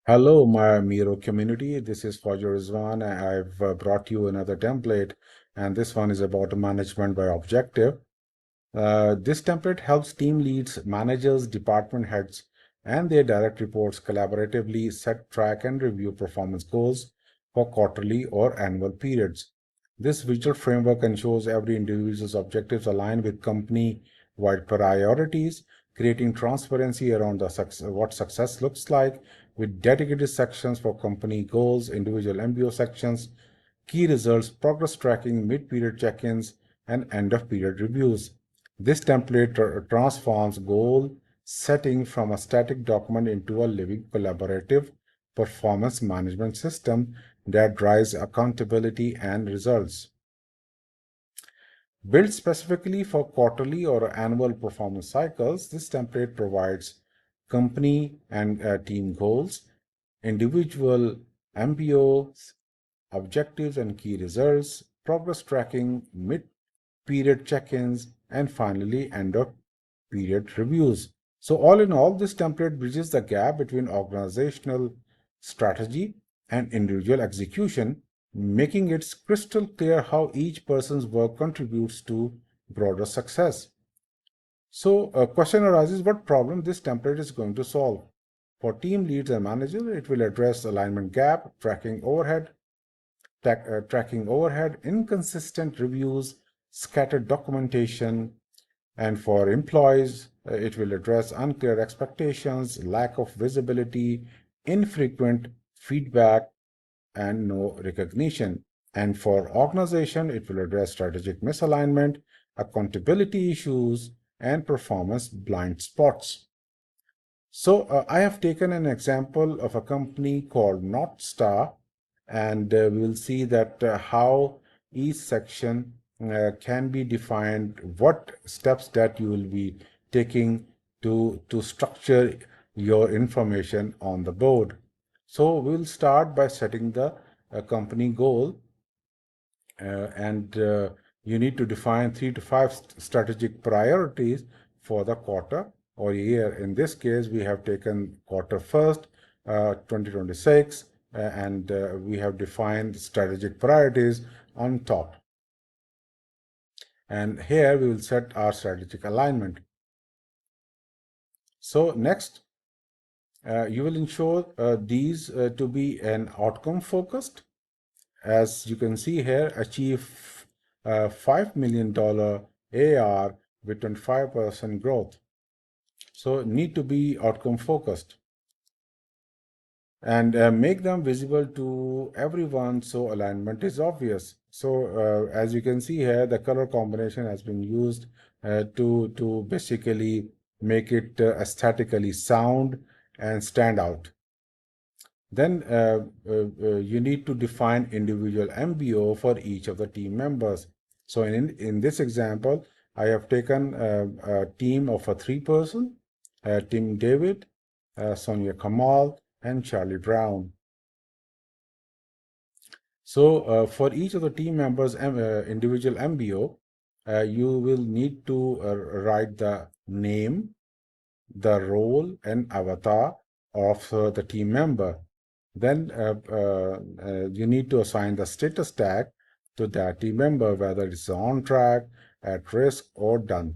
Hello, my Miro community. This is Fajr Rizwan. I've brought you another template, and this one is about management by objective. This template helps team leads, managers, department heads, and their direct reports collaboratively set, track, and review performance goals for quarterly or annual periods. This visual framework ensures every individual's objectives align with company-wide priorities, creating transparency around what success looks like, with dedicated sections for company goals, individual MBO sections, key results, progress tracking, mid-period check-ins, and end-of-period reviews. This template transforms goal setting from a static document into a living collaborative performance management system that drives accountability and results. Built specifically for quarterly or annual performance cycles, this template provides company and team goals, individual MBOs, objectives and key results, progress tracking, mid-period check-ins, and finally end-of-period reviews. So all in all, this template bridges the gap between organizational strategy and individual execution, making it crystal clear how each person's work contributes to broader success. So a question arises, what problem this template is going to solve? For team leads and managers, it will address alignment gap, tracking overhead, inconsistent reviews, scattered documentation, and for employees, it will address unclear expectations, lack of visibility, infrequent feedback, and no recognition. And for organization, it will address strategic misalignment, accountability issues, and performance blind spots. So I have taken an example of a company called North Star, and we will see that how each section can be defined, what steps that you will be taking to structure your information on the board. So we'll start by setting the company goal, and you need to define 3 to 5 strategic priorities for the quarter or year. In this case, we have taken quarter first, 2026, and we have defined strategic priorities on top. And here we will set our strategic alignment. So next, you will ensure these to be an outcome focused. As you can see here, achieve $5 million AR with 25% growth. So need to be outcome focused and make them visible to everyone so alignment is obvious. So as you can see here, the color combination has been used to basically make it aesthetically sound and stand out. Then you need to define individual MBO for each of the team members. So in this example, I have taken a team of a 3-person, Team David, Sonia Kamal, and Charlie Brown. So for each of the team members' individual MBO, you will need to write the name, the role, and avatar of the team member. Then you need to assign the status tag to that team member, whether it's on track, at risk, or done.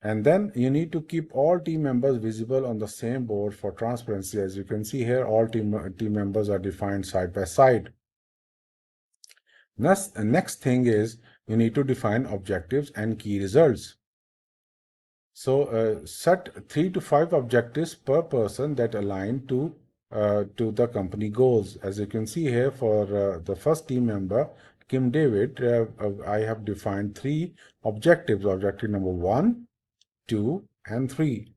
And then you need to keep all team members visible on the same board for transparency. As you can see here, all team members are defined side by side. Next thing is you need to define objectives and key results. So set 3 to 5 objectives per person that align to the company goals. As you can see here, for the first team member, Kim David, I have defined 3 objectives: objective number 1, 2, and 3.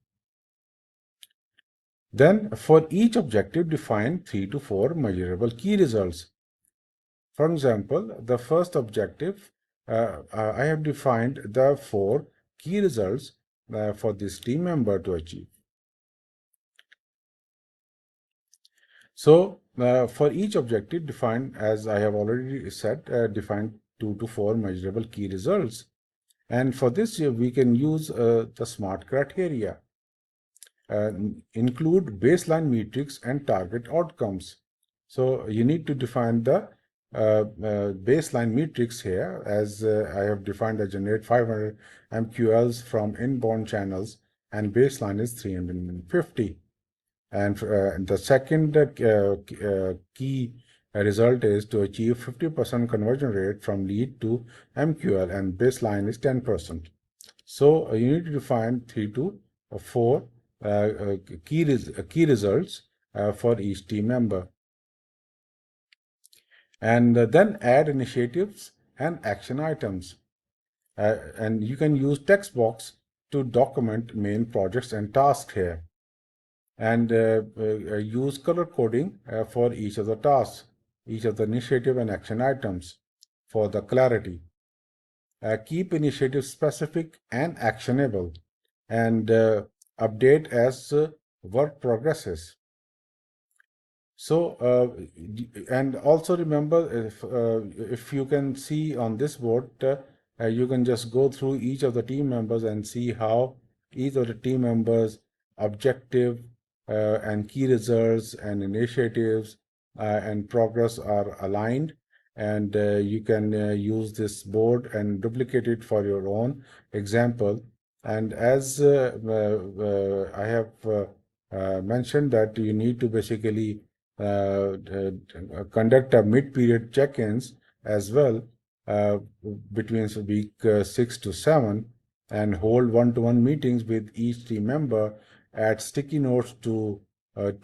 Then for each objective, define 3 to 4 measurable key results. For example, the first objective, I have defined the 4 key results for this team member to achieve. So for each objective, define, as I have already said, define 2 to 4 measurable key results. And for this, we can use the SMART criteria. include baseline metrics and target outcomes. So you need to define the baseline metrics here, as I have defined the generate 500 MQLs from inbound channels, and baseline is 350. And the second key result is to achieve 50% conversion rate from lead to MQL, and baseline is 10%. So you need to define 3 to 4 key results for each team member. And then add initiatives and action items. And you can use text box to document main projects and tasks here. And use color coding for each of the tasks, each of the initiative and action items for the clarity. Keep initiatives specific and actionable, and update as work progresses. So, and also remember, if you can see on this board, you can just go through each of the team members and see how each of the team members' objective and key results and initiatives and progress are aligned. And you can use this board and duplicate it for your own example. And as I have mentioned, that you need to basically conduct a mid-period check-ins as well between week 6 to 7, and hold one-to-one meetings with each team member, add sticky notes to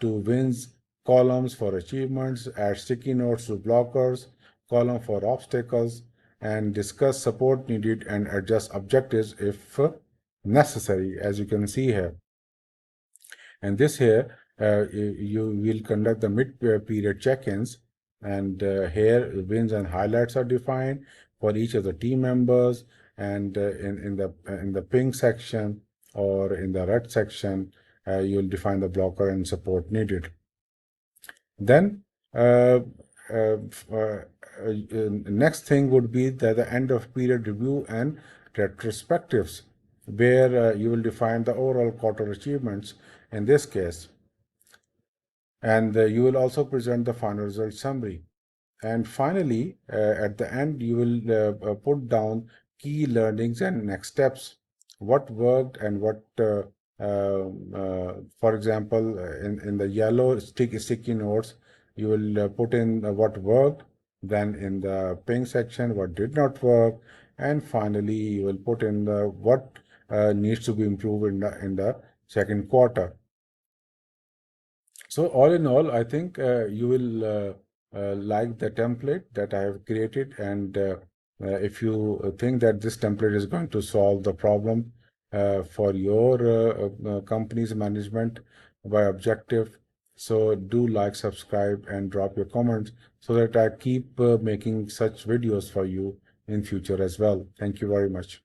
wins columns for achievements, add sticky notes to blockers column for obstacles, and discuss support needed and adjust objectives if necessary, as you can see here. And this here, you will conduct the mid-period check-ins, and here wins and highlights are defined for each of the team members, and in the pink section or in the red section, you'll define the blocker and support needed. Then next thing would be the end of period review and retrospectives, where you will define the overall quarter achievements in this case. And you will also present the final result summary. And finally, at the end, you will put down key learnings and next steps, what worked and what, for example, in the yellow sticky notes, you will put in what worked, then in the pink section, what did not work, and finally, you will put in what needs to be improved in the second quarter. So all in all, I think you will like the template that I have created, and if you think that this template is going to solve the problem for your company's management by objective, so do like, subscribe, and drop your comments so that I keep making such videos for you in future as well. Thank you very much.